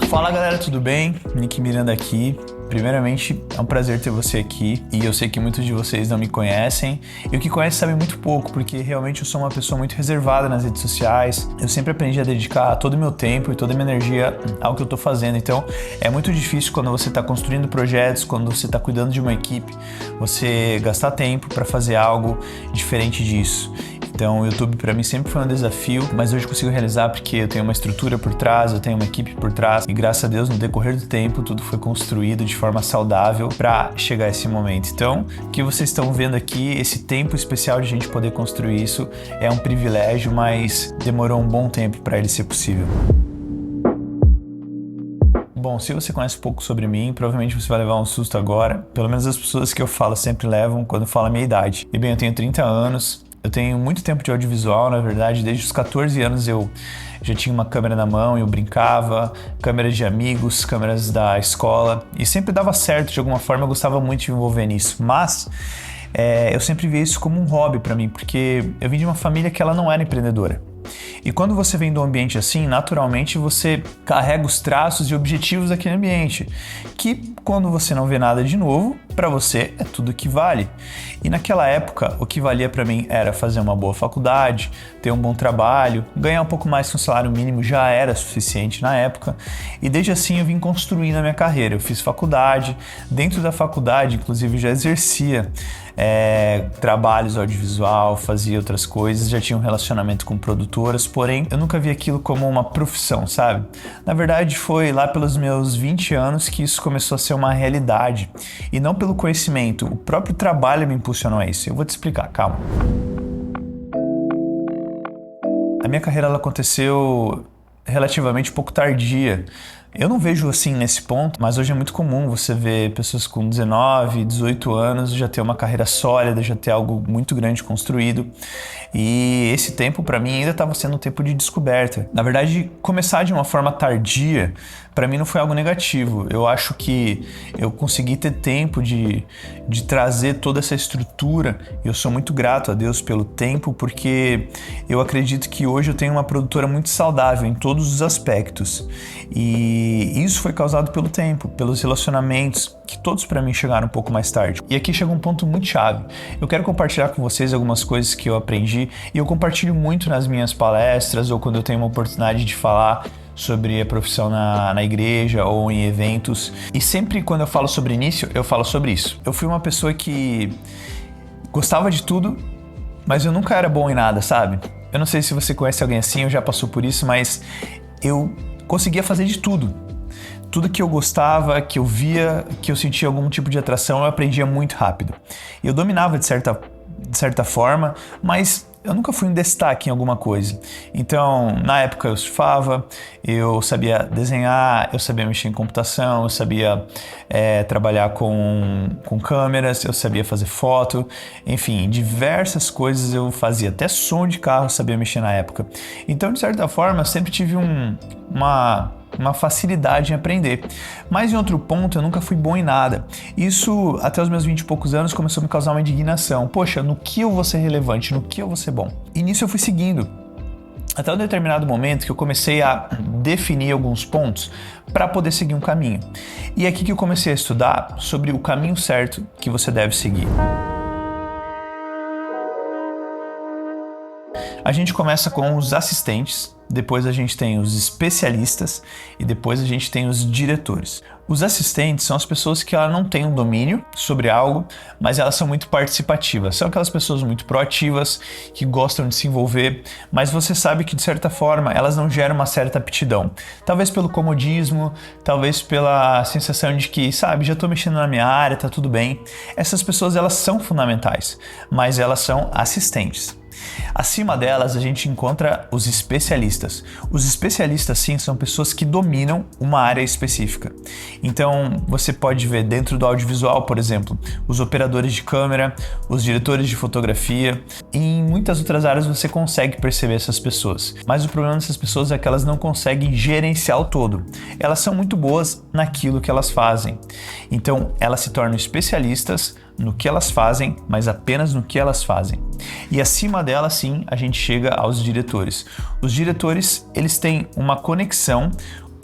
Fala galera, tudo bem? Nick Miranda aqui. Primeiramente, é um prazer ter você aqui e eu sei que muitos de vocês não me conhecem e o que conhece sabe muito pouco, porque realmente eu sou uma pessoa muito reservada nas redes sociais. Eu sempre aprendi a dedicar todo o meu tempo e toda a minha energia ao que eu tô fazendo, então é muito difícil quando você está construindo projetos, quando você está cuidando de uma equipe, você gastar tempo para fazer algo diferente disso. Então o YouTube para mim sempre foi um desafio, mas hoje eu consigo realizar porque eu tenho uma estrutura por trás, eu tenho uma equipe por trás e graças a Deus no decorrer do tempo tudo foi construído de forma saudável para chegar a esse momento. Então o que vocês estão vendo aqui, esse tempo especial de a gente poder construir isso é um privilégio, mas demorou um bom tempo para ele ser possível. Bom, se você conhece um pouco sobre mim, provavelmente você vai levar um susto agora. Pelo menos as pessoas que eu falo sempre levam quando falam a minha idade. E bem, eu tenho 30 anos. Eu tenho muito tempo de audiovisual, na verdade, desde os 14 anos eu já tinha uma câmera na mão, eu brincava, câmeras de amigos, câmeras da escola, e sempre dava certo de alguma forma, eu gostava muito de me envolver nisso, mas eu sempre vi isso como um hobby para mim, porque eu vim de uma família que ela não era empreendedora. E quando você vem de um ambiente assim, naturalmente você carrega os traços e objetivos daquele ambiente, que quando você não vê nada de novo, para você é tudo que vale. E naquela época, o que valia para mim era fazer uma boa faculdade, ter um bom trabalho, ganhar um pouco mais que um salário mínimo já era suficiente na época. E desde assim eu vim construindo a minha carreira. Eu fiz faculdade, dentro da faculdade, inclusive, já exercia trabalhos audiovisual, fazia outras coisas, já tinha um relacionamento com produtoras, porém eu nunca vi aquilo como uma profissão, sabe? Na verdade foi lá pelos meus 20 anos que isso começou a ser uma realidade e não pelo conhecimento, o próprio trabalho me impulsionou a isso. Eu vou te explicar, calma. A minha carreira ela aconteceu relativamente pouco tardia. Eu não vejo assim nesse ponto, mas hoje é muito comum você ver pessoas com 19, 18 anos já ter uma carreira sólida, já ter algo muito grande construído. E esse tempo para mim ainda estava sendo um tempo de descoberta. Na verdade, começar de uma forma tardia para mim não foi algo negativo. Eu acho que eu consegui ter tempo de trazer toda essa estrutura. Eu sou muito grato a Deus pelo tempo, porque eu acredito que hoje eu tenho uma produtora muito saudável em todos os aspectos. E isso foi causado pelo tempo, pelos relacionamentos, que todos para mim chegaram um pouco mais tarde. E aqui chega um ponto muito chave. Eu quero compartilhar com vocês algumas coisas que eu aprendi e eu compartilho muito nas minhas palestras ou quando eu tenho uma oportunidade de falar sobre a profissão na igreja ou em eventos. E sempre quando eu falo sobre início, eu falo sobre isso. Eu fui uma pessoa que gostava de tudo, mas eu nunca era bom em nada, sabe? Eu não sei se você conhece alguém assim, ou já passou por isso, mas eu conseguia fazer de tudo. Tudo que eu gostava, que eu via, que eu sentia algum tipo de atração, eu aprendia muito rápido. Eu dominava de certa forma, mas eu nunca fui um destaque em alguma coisa. Então, na época eu surfava, eu sabia desenhar, eu sabia mexer em computação, eu sabia trabalhar com câmeras, eu sabia fazer foto, enfim, diversas coisas eu fazia. Até som de carro eu sabia mexer na época. Então, de certa forma, eu sempre tive uma facilidade em aprender. Mas em outro ponto, eu nunca fui bom em nada. Isso, até os meus 20 e poucos anos, começou a me causar uma indignação. Poxa, no que eu vou ser relevante? No que eu vou ser bom? E nisso eu fui seguindo. Até um determinado momento que eu comecei a definir alguns pontos para poder seguir um caminho. E é aqui que eu comecei a estudar sobre o caminho certo que você deve seguir. A gente começa com os assistentes, depois a gente tem os especialistas e depois a gente tem os diretores. Os assistentes são as pessoas que não têm um domínio sobre algo, mas elas são muito participativas. São aquelas pessoas muito proativas, que gostam de se envolver, mas você sabe que de certa forma elas não geram uma certa aptidão. Talvez pelo comodismo, talvez pela sensação de que, sabe, já estou mexendo na minha área, tá tudo bem. Essas pessoas elas são fundamentais, mas elas são assistentes. Acima delas, a gente encontra os especialistas. Os especialistas, sim, são pessoas que dominam uma área específica. Então, você pode ver dentro do audiovisual, por exemplo, os operadores de câmera, os diretores de fotografia, e em muitas outras áreas você consegue perceber essas pessoas. Mas o problema dessas pessoas é que elas não conseguem gerenciar o todo. Elas são muito boas naquilo que elas fazem. Então, elas se tornam especialistas no que elas fazem, mas apenas no que elas fazem. E acima dela, sim, a gente chega aos diretores. Os diretores, eles têm uma conexão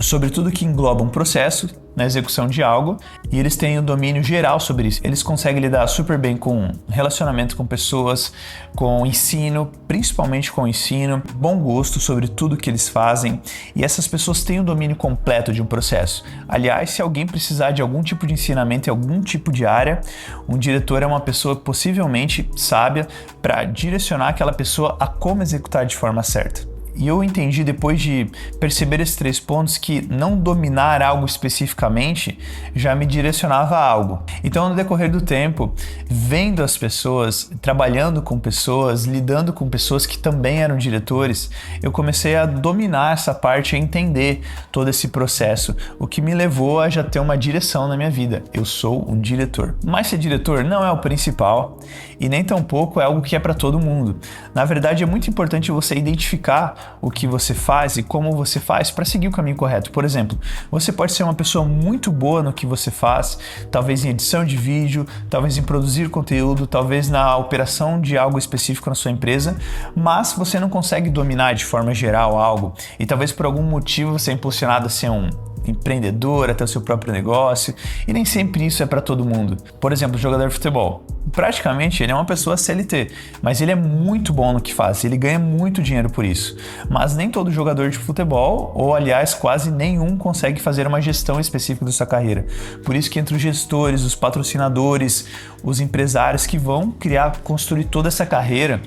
sobre tudo que engloba um processo na execução de algo e eles têm o domínio geral sobre isso. Eles conseguem lidar super bem com relacionamento com pessoas, com ensino, principalmente com ensino, bom gosto sobre tudo que eles fazem e essas pessoas têm o domínio completo de um processo. Aliás, se alguém precisar de algum tipo de ensinamento em algum tipo de área, um diretor é uma pessoa possivelmente sábia para direcionar aquela pessoa a como executar de forma certa. E eu entendi depois de perceber esses 3 pontos que não dominar algo especificamente já me direcionava a algo. Então, no decorrer do tempo, vendo as pessoas, trabalhando com pessoas, lidando com pessoas que também eram diretores, eu comecei a dominar essa parte, a entender todo esse processo, o que me levou a já ter uma direção na minha vida. Eu sou um diretor. Mas ser diretor não é o principal e nem tampouco é algo que é para todo mundo. Na verdade, é muito importante você identificar o que você faz e como você faz para seguir o caminho correto. Por exemplo, você pode ser uma pessoa muito boa no que você faz, talvez em edição de vídeo, talvez em produzir conteúdo, talvez na operação de algo específico na sua empresa, mas você não consegue dominar de forma geral algo e talvez por algum motivo você é impulsionado a ser um empreendedor, a ter o seu próprio negócio, e nem sempre isso é para todo mundo. Por exemplo, jogador de futebol. Praticamente ele é uma pessoa CLT, mas ele é muito bom no que faz, ele ganha muito dinheiro por isso. Mas nem todo jogador de futebol, ou aliás quase nenhum, consegue fazer uma gestão específica da sua carreira. Por isso que entre os gestores, os patrocinadores, os empresários que vão construir toda essa carreira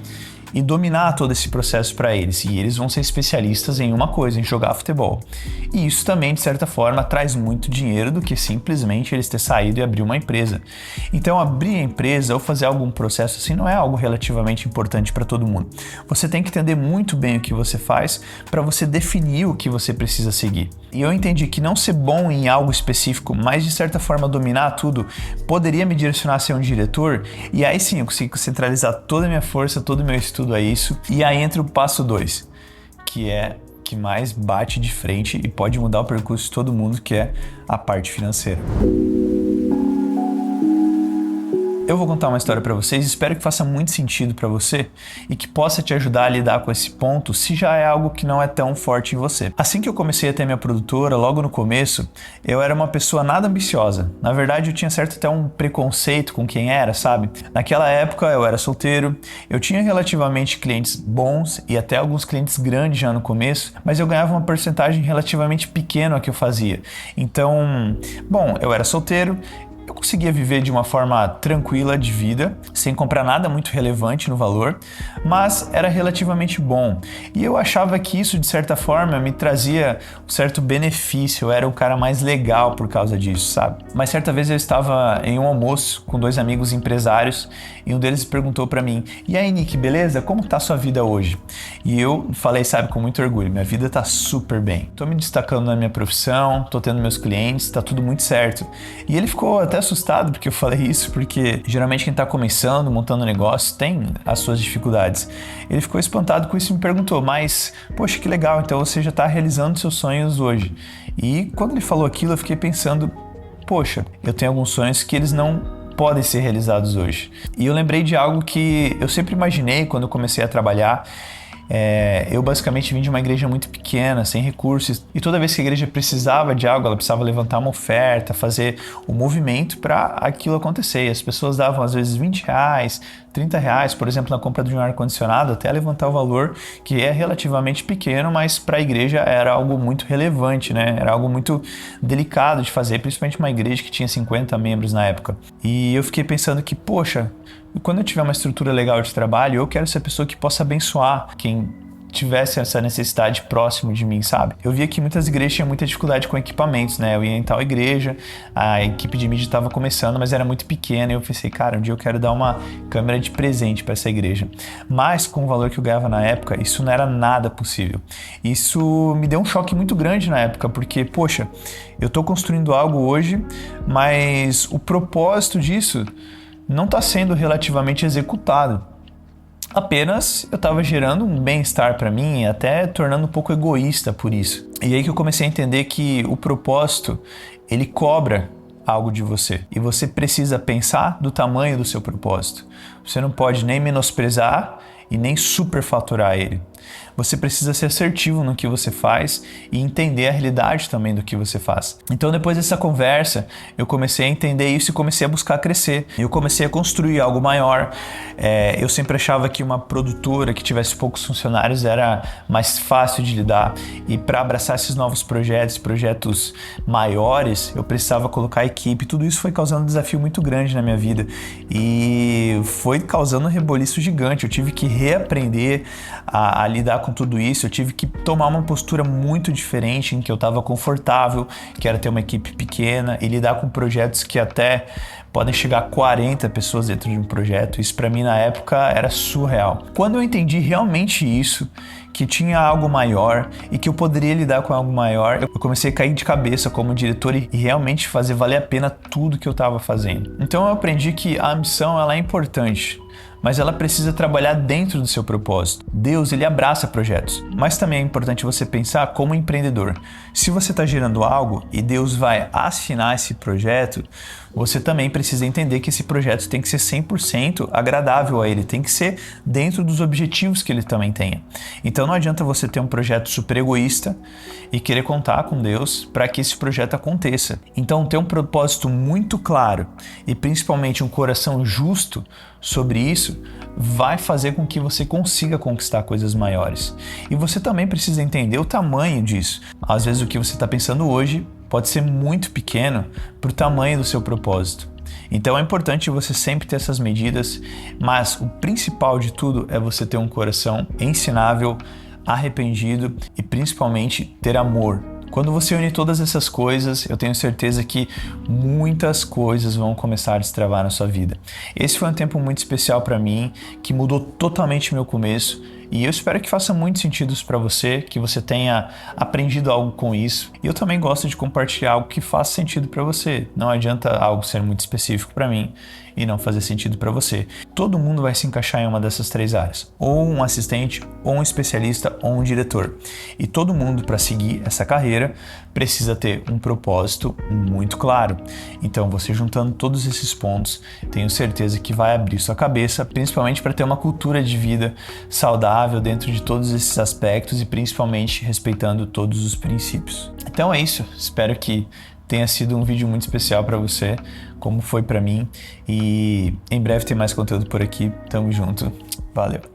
e dominar todo esse processo para eles. E eles vão ser especialistas em uma coisa, em jogar futebol. E isso também, de certa forma, traz muito dinheiro do que simplesmente eles ter saído e abrir uma empresa. Então, abrir a empresa ou fazer algum processo assim não é algo relativamente importante para todo mundo. Você tem que entender muito bem o que você faz para você definir o que você precisa seguir. E eu entendi que não ser bom em algo específico, mas de certa forma dominar tudo, poderia me direcionar a ser um diretor, e aí sim eu consigo centralizar toda a minha força, todo o meu estudo a isso. E aí entra o passo 2, que é que mais bate de frente e pode mudar o percurso de todo mundo, que é a parte financeira. Eu vou contar uma história para vocês, espero que faça muito sentido para você e que possa te ajudar a lidar com esse ponto se já é algo que não é tão forte em você. Assim que eu comecei a ter minha produtora, logo no começo, eu era uma pessoa nada ambiciosa. Na verdade, eu tinha certo até um preconceito com quem era, sabe? Naquela época, eu era solteiro, eu tinha relativamente clientes bons e até alguns clientes grandes já no começo, mas eu ganhava uma porcentagem relativamente pequena a que eu fazia. Então, bom, eu era solteiro, eu conseguia viver de uma forma tranquila de vida, sem comprar nada muito relevante no valor, mas era relativamente bom. E eu achava que isso, de certa forma, me trazia um certo benefício, eu era o cara mais legal por causa disso, sabe? Mas certa vez eu estava em um almoço com 2 amigos empresários e um deles perguntou pra mim: "E aí, Nick, beleza? Como tá a sua vida hoje?" E eu falei, sabe, com muito orgulho: "Minha vida tá super bem. Tô me destacando na minha profissão, tô tendo meus clientes, tá tudo muito certo." E ele ficou até assustado porque eu falei isso, porque geralmente quem tá começando, montando um negócio, tem as suas dificuldades. Ele ficou espantado com isso e me perguntou: "Mas, poxa, que legal, então você já tá realizando seus sonhos hoje." E quando ele falou aquilo, eu fiquei pensando: poxa, eu tenho alguns sonhos que eles não podem ser realizados hoje. E eu lembrei de algo que eu sempre imaginei quando eu comecei a trabalhar. Eu basicamente vim de uma igreja muito pequena, sem recursos, e toda vez que a igreja precisava de algo, ela precisava levantar uma oferta, fazer o movimento para aquilo acontecer. E as pessoas davam às vezes R$20, R$30, por exemplo, na compra de um ar-condicionado, até levantar o valor, que é relativamente pequeno, mas para a igreja era algo muito relevante, né? Era algo muito delicado de fazer, principalmente uma igreja que tinha 50 membros na época. E eu fiquei pensando que, poxa, quando eu tiver uma estrutura legal de trabalho, eu quero ser a pessoa que possa abençoar quem tivesse essa necessidade próximo de mim, sabe? Eu via que muitas igrejas tinham muita dificuldade com equipamentos, né? Eu ia em tal igreja, a equipe de mídia estava começando, mas era muito pequena, e eu pensei, cara, um dia eu quero dar uma câmera de presente para essa igreja. Mas com o valor que eu ganhava na época, isso não era nada possível. Isso me deu um choque muito grande na época, porque, poxa, eu tô construindo algo hoje, mas o propósito disso não está sendo relativamente executado. Apenas eu estava gerando um bem-estar para mim e até tornando um pouco egoísta por isso. E aí que eu comecei a entender que o propósito, ele cobra algo de você. E você precisa pensar do tamanho do seu propósito. Você não pode nem menosprezar e nem superfaturar ele. Você precisa ser assertivo no que você faz e entender a realidade também do que você faz. Então, depois dessa conversa, eu comecei a entender isso e comecei a buscar crescer. Eu comecei a construir algo maior. Eu sempre achava que uma produtora que tivesse poucos funcionários era mais fácil de lidar. E para abraçar esses novos projetos maiores, eu precisava colocar a equipe. Tudo isso foi causando um desafio muito grande na minha vida. E foi causando um reboliço gigante. Eu tive que reaprender a lidar com tudo isso. Eu tive que tomar uma postura muito diferente, em que eu estava confortável, que era ter uma equipe pequena e lidar com projetos que até podem chegar a 40 pessoas dentro de um projeto. Isso para mim na época era surreal. Quando eu entendi realmente isso, que tinha algo maior e que eu poderia lidar com algo maior, eu comecei a cair de cabeça como diretor e realmente fazer valer a pena tudo que eu estava fazendo. Então eu aprendi que a ambição ela é importante, mas ela precisa trabalhar dentro do seu propósito. Deus, ele abraça projetos, mas também é importante você pensar como empreendedor. Se você está gerando algo e Deus vai assinar esse projeto, você também precisa entender que esse projeto tem que ser 100% agradável a ele, tem que ser dentro dos objetivos que ele também tenha. Então não adianta você ter um projeto super egoísta e querer contar com Deus para que esse projeto aconteça. Então ter um propósito muito claro e principalmente um coração justo sobre isso vai fazer com que você consiga conquistar coisas maiores. E você também precisa entender o tamanho disso. Às vezes o que você está pensando hoje pode ser muito pequeno para o tamanho do seu propósito. Então é importante você sempre ter essas medidas, mas o principal de tudo é você ter um coração ensinável, arrependido e principalmente ter amor. Quando você une todas essas coisas, eu tenho certeza que muitas coisas vão começar a destravar na sua vida. Esse foi um tempo muito especial para mim, que mudou totalmente meu começo. E eu espero que faça muito sentido isso para você, que você tenha aprendido algo com isso. E eu também gosto de compartilhar algo que faça sentido para você. Não adianta algo ser muito específico para mim e não fazer sentido para você. Todo mundo vai se encaixar em uma dessas três áreas. Ou um assistente, ou um especialista, ou um diretor. E todo mundo, para seguir essa carreira, precisa ter um propósito muito claro. Então, você juntando todos esses pontos, tenho certeza que vai abrir sua cabeça, principalmente para ter uma cultura de vida saudável dentro de todos esses aspectos e principalmente respeitando todos os princípios. Então é isso, espero que tenha sido um vídeo muito especial para você, como foi para mim, e em breve tem mais conteúdo por aqui. Tamo junto, valeu!